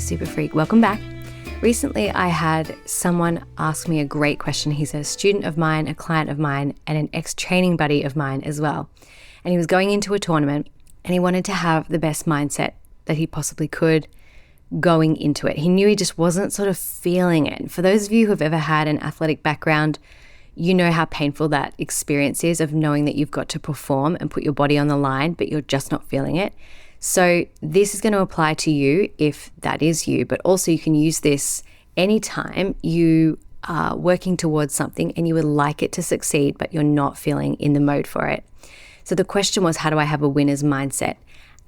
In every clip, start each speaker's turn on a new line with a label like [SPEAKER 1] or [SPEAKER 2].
[SPEAKER 1] super freak. Welcome back. Recently, I had someone ask me a great question. He's a student of mine, a client of mine, and an ex-training buddy of mine as well. And he was going into a tournament and he wanted to have the best mindset that he possibly could going into it. He knew he just wasn't sort of feeling it. For those of you who have ever had an athletic background, you know how painful that experience is of knowing that you've got to perform and put your body on the line, but you're just not feeling it. So this is going to apply to you if that is you, but also you can use this anytime you are working towards something and you would like it to succeed, but you're not feeling in the mode for it. So the question was, how do I have a winner's mindset?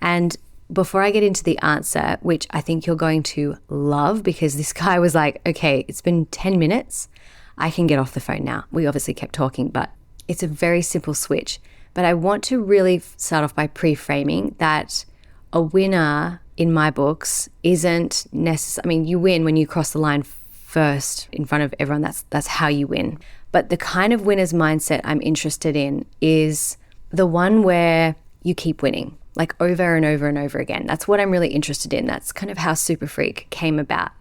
[SPEAKER 1] And before I get into the answer, which I think you're going to love, because this guy was like, okay, it's been 10 minutes. I can get off the phone now. We obviously kept talking, but it's a very simple switch. But I want to really start off by pre-framing that a winner in my books isn't necessarily, I mean, you win when you cross the line first in front of everyone. That's how you win. But the kind of winner's mindset I'm interested in is the one where you keep winning, like over and over and over again. That's what I'm really interested in. That's kind of how Super Freak came about.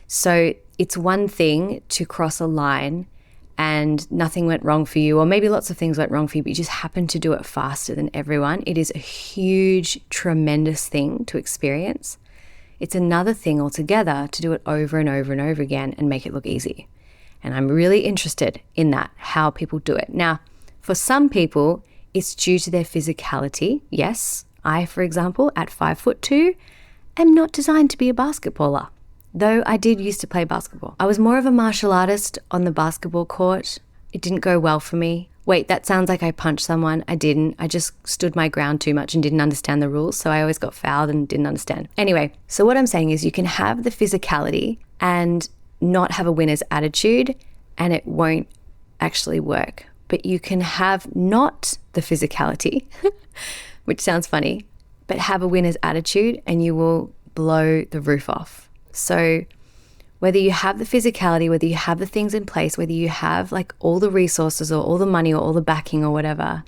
[SPEAKER 1] So it's one thing to cross a line and nothing went wrong for you, or maybe lots of things went wrong for you, but you just happened to do it faster than everyone. It is a huge, tremendous thing to experience. It's another thing altogether to do it over and over and over again and make it look easy. And I'm really interested in that, how people do it. Now, for some people, it's due to their physicality. Yes, I, for example, at 5'2", am not designed to be a basketballer. Though I did used to play basketball. I was more of a martial artist on the basketball court. It didn't go well for me. Wait, that sounds like I punched someone. I didn't. I just stood my ground too much and didn't understand the rules. So I always got fouled and didn't understand. Anyway, so what I'm saying is you can have the physicality and not have a winner's attitude and it won't actually work. But you can have not the physicality, which sounds funny, but have a winner's attitude and you will blow the roof off. So whether you have the physicality, whether you have the things in place, whether you have like all the resources or all the money or all the backing or whatever,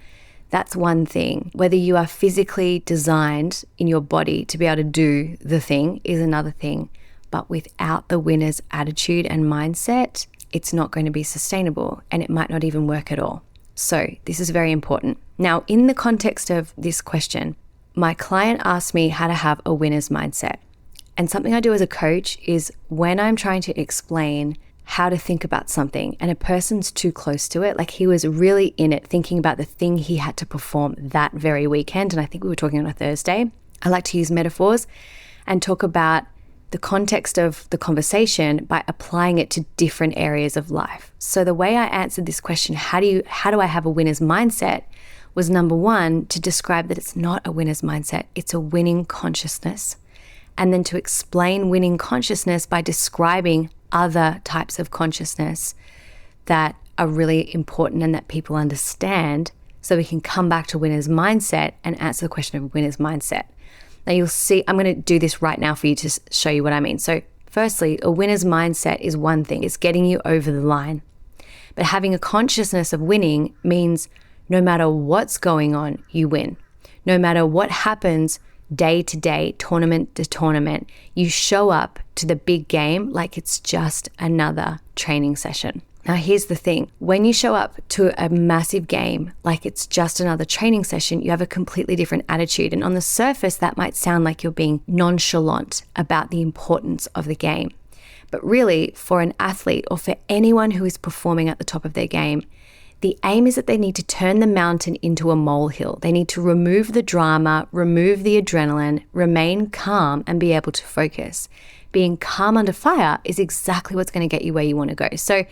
[SPEAKER 1] that's one thing. Whether you are physically designed in your body to be able to do the thing is another thing. But without the winner's attitude and mindset, it's not going to be sustainable and it might not even work at all. So this is very important. Now, in the context of this question, my client asked me how to have a winner's mindset. And something I do as a coach is when I'm trying to explain how to think about something and a person's too close to it, like he was really in it thinking about the thing he had to perform that very weekend. And I think we were talking on a Thursday. I like to use metaphors and talk about the context of the conversation by applying it to different areas of life. So the way I answered this question, how do I have a winner's mindset, was number one, to describe that it's not a winner's mindset, it's a winning consciousness. And then to explain winning consciousness by describing other types of consciousness that are really important and that people understand, so we can come back to winner's mindset and answer the question of winner's mindset. Now you'll see, I'm going to do this right now for you to show you what I mean. So firstly, a winner's mindset is one thing. It's getting you over the line. But having a consciousness of winning means no matter what's going on, you win. No matter what happens day to day, tournament to tournament, you show up to the big game like it's just another training session. Now, here's the thing. When you show up to a massive game like it's just another training session, you have a completely different attitude. And on the surface, that might sound like you're being nonchalant about the importance of the game. But really, for an athlete or for anyone who is performing at the top of their game, the aim is that they need to turn the mountain into a molehill. They need to remove the drama, remove the adrenaline, remain calm, and be able to focus. Being calm under fire is exactly what's going to get you where you want to go. So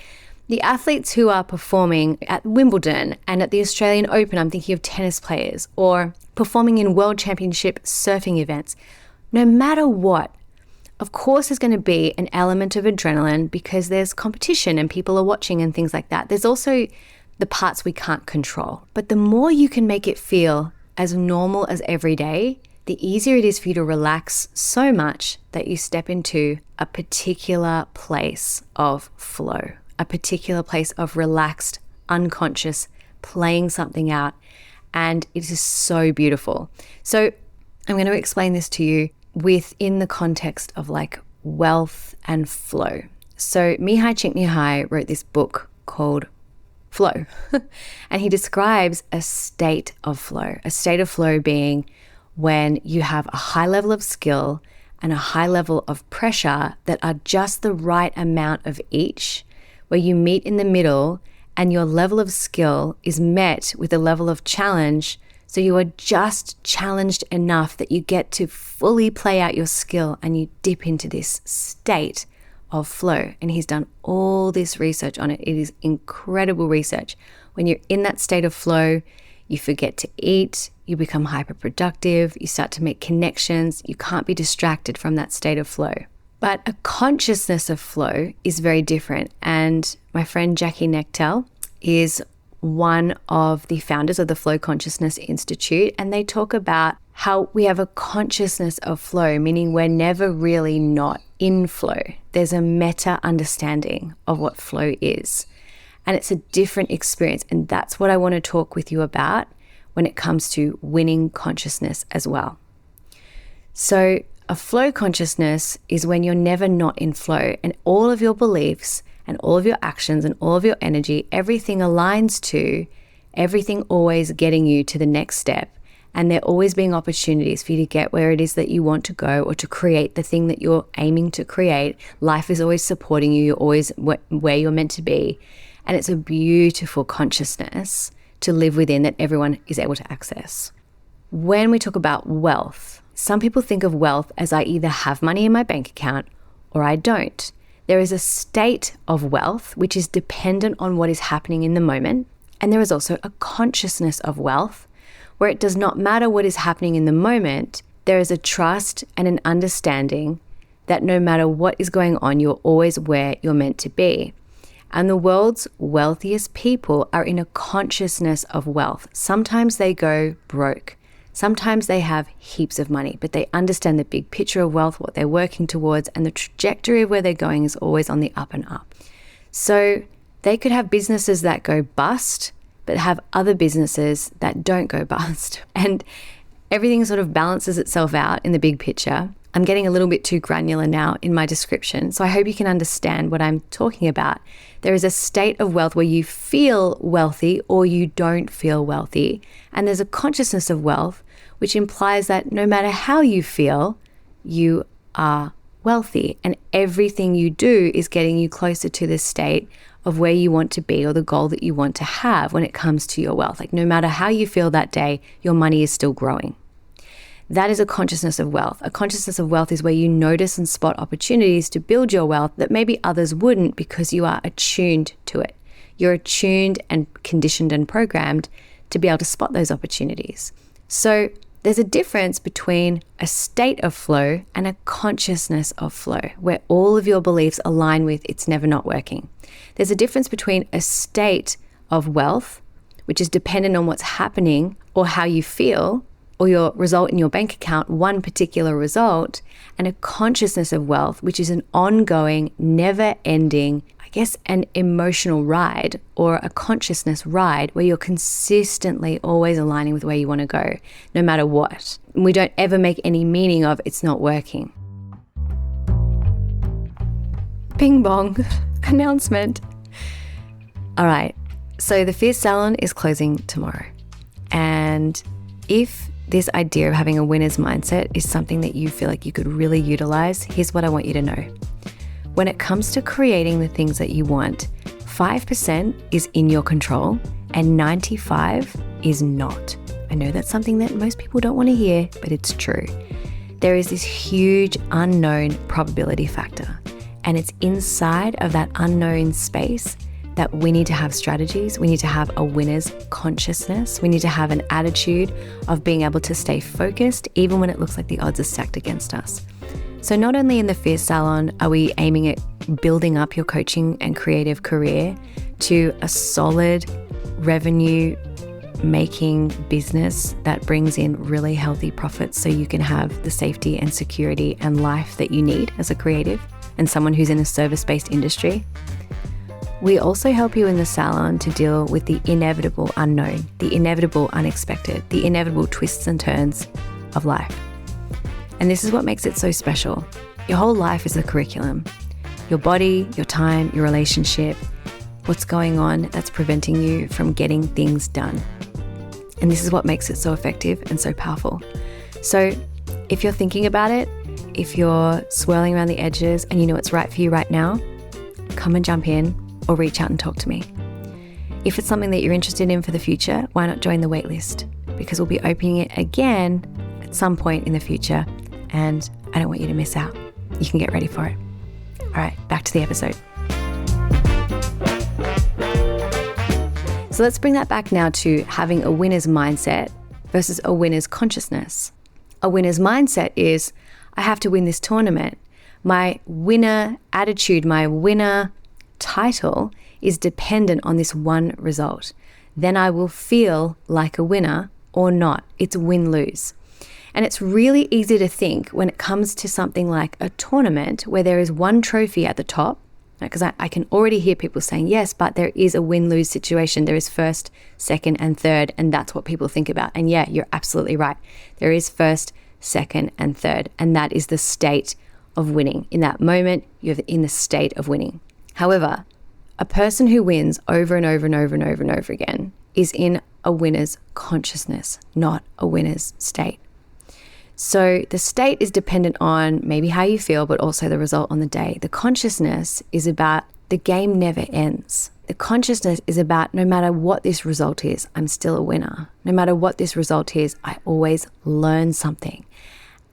[SPEAKER 1] the athletes who are performing at Wimbledon and at the Australian Open, I'm thinking of tennis players, or performing in World Championship surfing events, no matter what, of course there's going to be an element of adrenaline because there's competition and people are watching and things like that. There's also the parts we can't control. But the more you can make it feel as normal as every day, the easier it is for you to relax so much that you step into a particular place of flow, a particular place of relaxed, unconscious, playing something out. And it is so beautiful. So I'm going to explain this to you within the context of like wealth and flow. So Mihaly Csikszentmihalyi wrote this book called Flow, and he describes a state of flow being when you have a high level of skill and a high level of pressure that are just the right amount of each, where you meet in the middle and your level of skill is met with a level of challenge. So you are just challenged enough that you get to fully play out your skill and you dip into this state of flow. And he's done all this research on it. It is incredible research. When you're in that state of flow, you forget to eat, you become hyper productive, you start to make connections, you can't be distracted from that state of flow. But a consciousness of flow is very different. And my friend Jackie Nechtel is one of the founders of the Flow Consciousness Institute. And they talk about how we have a consciousness of flow, meaning we're never really not in flow. There's a meta understanding of what flow is. And it's a different experience. And that's what I want to talk with you about when it comes to winning consciousness as well. So a flow consciousness is when you're never not in flow and all of your beliefs and all of your actions and all of your energy, everything aligns to everything always getting you to the next step. And there always being opportunities for you to get where it is that you want to go or to create the thing that you're aiming to create. Life is always supporting you. You're always where you're meant to be. And it's a beautiful consciousness to live within that everyone is able to access. When we talk about wealth, some people think of wealth as I either have money in my bank account or I don't. There is a state of wealth which is dependent on what is happening in the moment. And there is also a consciousness of wealth where it does not matter what is happening in the moment. There is a trust and an understanding that no matter what is going on, you're always where you're meant to be. And the world's wealthiest people are in a consciousness of wealth. Sometimes they go broke. Sometimes they have heaps of money, but they understand the big picture of wealth, what they're working towards, and the trajectory of where they're going is always on the up and up. So they could have businesses that go bust, but have other businesses that don't go bust. And everything sort of balances itself out in the big picture. I'm getting a little bit too granular now in my description, so I hope you can understand what I'm talking about. There is a state of wealth where you feel wealthy or you don't feel wealthy. And there's a consciousness of wealth, which implies that no matter how you feel, you are wealthy. And everything you do is getting you closer to this state of where you want to be or the goal that you want to have when it comes to your wealth. Like no matter how you feel that day, your money is still growing. That is a consciousness of wealth. A consciousness of wealth is where you notice and spot opportunities to build your wealth that maybe others wouldn't because you are attuned to it. You're attuned and conditioned and programmed to be able to spot those opportunities. So there's a difference between a state of flow and a consciousness of flow, where all of your beliefs align with it's never not working. There's a difference between a state of wealth, which is dependent on what's happening or how you feel, or your result in your bank account, one particular result, and a consciousness of wealth, which is an ongoing, never-ending, I guess, an emotional ride or a consciousness ride where you're consistently always aligning with where you want to go, no matter what. And we don't ever make any meaning of it's not working. Ping bong, announcement. All right, so the Fierce Salon is closing tomorrow. And if this idea of having a winner's mindset is something that you feel like you could really utilize, here's what I want you to know. When it comes to creating the things that you want, 5% is in your control and 95% is not. I know that's something that most people don't want to hear, but it's true. There is this huge unknown probability factor, and it's inside of that unknown space that we need to have strategies. We need to have a winner's consciousness. We need to have an attitude of being able to stay focused even when it looks like the odds are stacked against us. So not only in the Fierce Salon are we aiming at building up your coaching and creative career to a solid revenue making business that brings in really healthy profits so you can have the safety and security and life that you need as a creative and someone who's in a service-based industry. We also help you in the salon to deal with the inevitable unknown, the inevitable unexpected, the inevitable twists and turns of life. And this is what makes it so special. Your whole life is a curriculum. Your body, your time, your relationship, what's going on that's preventing you from getting things done. And this is what makes it so effective and so powerful. So if you're thinking about it, if you're swirling around the edges and you know it's right for you right now, come and jump in or reach out and talk to me. If it's something that you're interested in for the future, why not join the waitlist? Because we'll be opening it again at some point in the future, and I don't want you to miss out. You can get ready for it. All right, back to the episode. So let's bring that back now to having a winner's mindset versus a winner's consciousness. A winner's mindset is, I have to win this tournament. My winner attitude, my winner title is dependent on this one result. Then I will feel like a winner or not. It's win-lose. And it's really easy to think when it comes to something like a tournament where there is one trophy at the top, because I can already hear people saying, yes, but there is a win-lose situation. There is first, second, and third, and that's what people think about. And yeah, you're absolutely right. There is first, second, and third, and that is the state of winning. In that moment, you're in the state of winning. However, a person who wins over and over and over and over and over again is in a winner's consciousness, not a winner's state. So the state is dependent on maybe how you feel, but also the result on the day. The consciousness is about the game never ends. The consciousness is about no matter what this result is, I'm still a winner. No matter what this result is, I always learn something.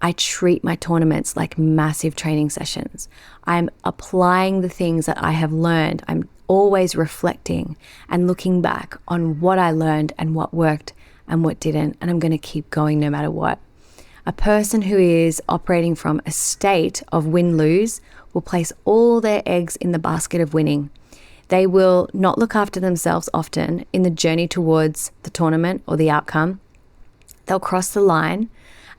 [SPEAKER 1] I treat my tournaments like massive training sessions. I'm applying the things that I have learned. I'm always reflecting and looking back on what I learned and what worked and what didn't. And I'm going to keep going no matter what. A person who is operating from a state of win-lose will place all their eggs in the basket of winning. They will not look after themselves often in the journey towards the tournament or the outcome. They'll cross the line,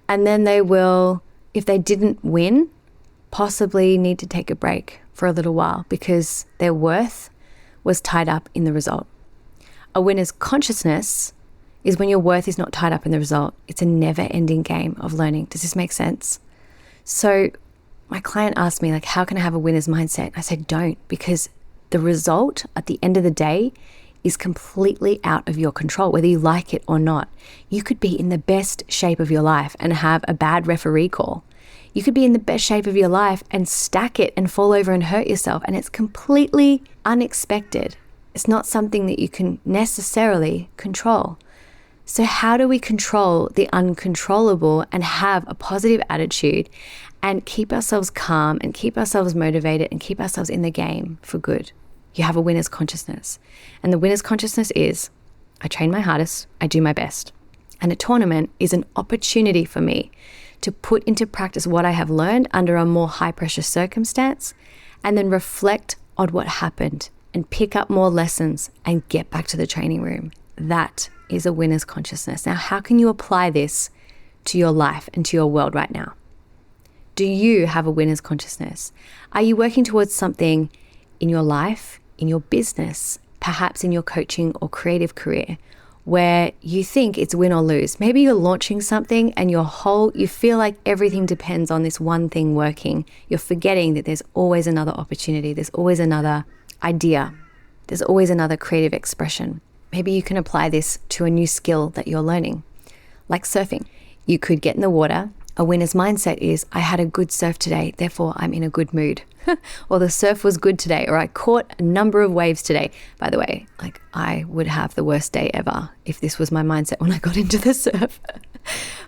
[SPEAKER 1] and then they will, if they didn't win, possibly need to take a break for a little while because their worth was tied up in the result. A winner's consciousness is when your worth is not tied up in the result. It's a never-ending game of learning. Does this make sense? So my client asked me, like, how can I have a winner's mindset? I said, don't, because the result at the end of the day is completely out of your control, whether you like it or not. You could be in the best shape of your life and have a bad referee call. You could be in the best shape of your life and stack it and fall over and hurt yourself, and it's completely unexpected. It's not something that you can necessarily control. So how do we control the uncontrollable and have a positive attitude and keep ourselves calm and keep ourselves motivated and keep ourselves in the game for good? You have a winner's consciousness. And the winner's consciousness is, I train my hardest, I do my best. And a tournament is an opportunity for me to put into practice what I have learned under a more high pressure circumstance, and then reflect on what happened and pick up more lessons and get back to the training room. That is a winner's consciousness. Now, how can you apply this to your life and to your world right now? Do you have a winner's consciousness? Are you working towards something in your life, in your business, perhaps in your coaching or creative career, where you think it's win or lose? Maybe you're launching something and you feel like everything depends on this one thing working. You're forgetting that there's always another opportunity. There's always another idea. There's always another creative expression. Maybe you can apply this to a new skill that you're learning, like surfing. You could get in the water. A winner's mindset is, I had a good surf today, therefore I'm in a good mood. Or the surf was good today, or I caught a number of waves today. By the way, like, I would have the worst day ever if this was my mindset when I got into the surf.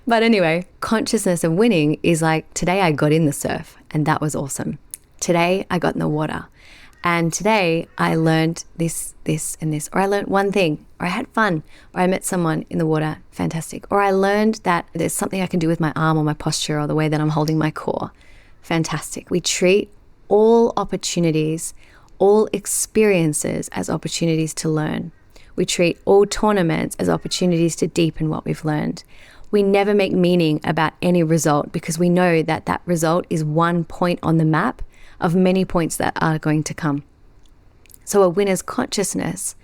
[SPEAKER 1] But anyway, consciousness of winning is like, today I got in the surf and that was awesome. Today I got in the water. And today I learned this, and this, or I learned one thing, or I had fun, or I met someone in the water, fantastic. Or I learned that there's something I can do with my arm or my posture or the way that I'm holding my core, fantastic. We treat all opportunities, all experiences as opportunities to learn. We treat all tournaments as opportunities to deepen what we've learned. We never make meaning about any result because we know that that result is one point on the map of many points that are going to come. So a winner's consciousness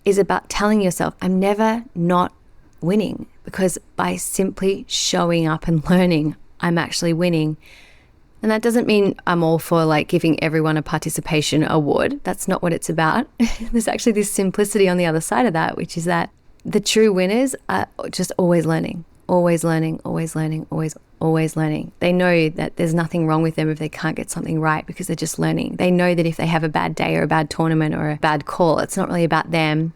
[SPEAKER 1] is about telling yourself, I'm never not winning, because by simply showing up and learning, I'm actually winning. And that doesn't mean I'm all for like giving everyone a participation award. That's not what it's about. There's actually this simplicity on the other side of that, which is that the true winners are just always learning, always learning, always learning, always learning. They know that there's nothing wrong with them if they can't get something right because they're just learning. They know that if they have a bad day or a bad tournament or a bad call, it's not really about them.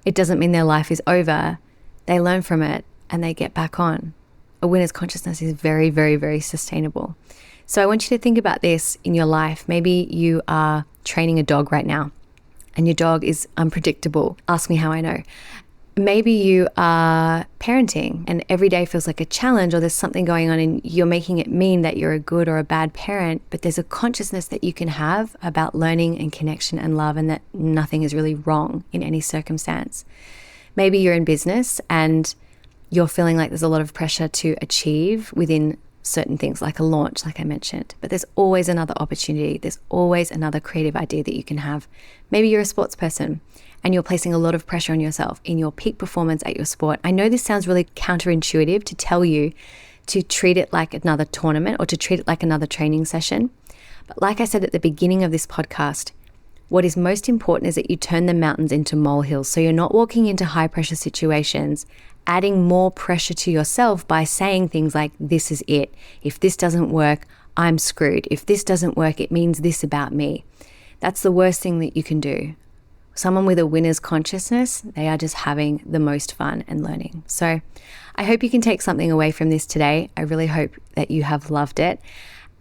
[SPEAKER 1] It doesn't mean their life is over. They learn from it and they get back on. A winner's consciousness is very, very, very sustainable. So I want you to think about this in your life. Maybe you are training a dog right now and your dog is unpredictable. Ask me how I know. Maybe you are parenting and every day feels like a challenge, or there's something going on and you're making it mean that you're a good or a bad parent, but there's a consciousness that you can have about learning and connection and love, and that nothing is really wrong in any circumstance. Maybe you're in business and you're feeling like there's a lot of pressure to achieve within certain things, like a launch, like I mentioned, but there's always another opportunity. There's always another creative idea that you can have. Maybe you're a sports person and you're placing a lot of pressure on yourself in your peak performance at your sport. I know this sounds really counterintuitive to tell you to treat it like another tournament or to treat it like another training session. But like I said at the beginning of this podcast, what is most important is that you turn the mountains into molehills. So you're not walking into high pressure situations, adding more pressure to yourself by saying things like, this is it. If this doesn't work, I'm screwed. If this doesn't work, it means this about me. That's the worst thing that you can do. Someone with a winner's consciousness, they are just having the most fun and learning. So I hope you can take something away from this today. I really hope that you have loved it.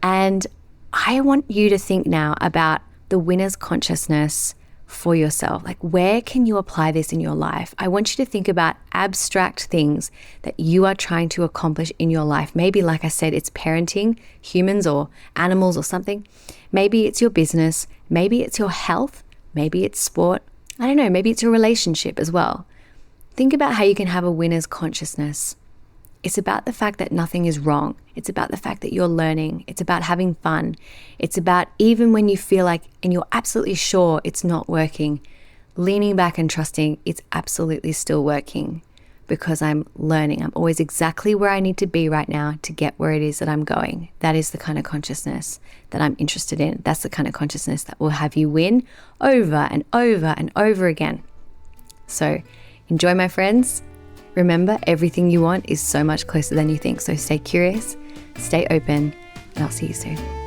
[SPEAKER 1] And I want you to think now about the winner's consciousness for yourself. Like, where can you apply this in your life? I want you to think about abstract things that you are trying to accomplish in your life. Maybe, like I said, it's parenting humans or animals or something. Maybe it's your business. Maybe it's your health. Maybe it's sport. I don't know. Maybe it's your relationship as well. Think about how you can have a winner's consciousness. It's about the fact that nothing is wrong. It's about the fact that you're learning. It's about having fun. It's about, even when you feel like, and you're absolutely sure it's not working, leaning back and trusting it's absolutely still working because I'm learning. I'm always exactly where I need to be right now to get where it is that I'm going. That is the kind of consciousness that I'm interested in. That's the kind of consciousness that will have you win over and over and over again. So enjoy, my friends. Remember, everything you want is so much closer than you think. So stay curious, stay open, and I'll see you soon.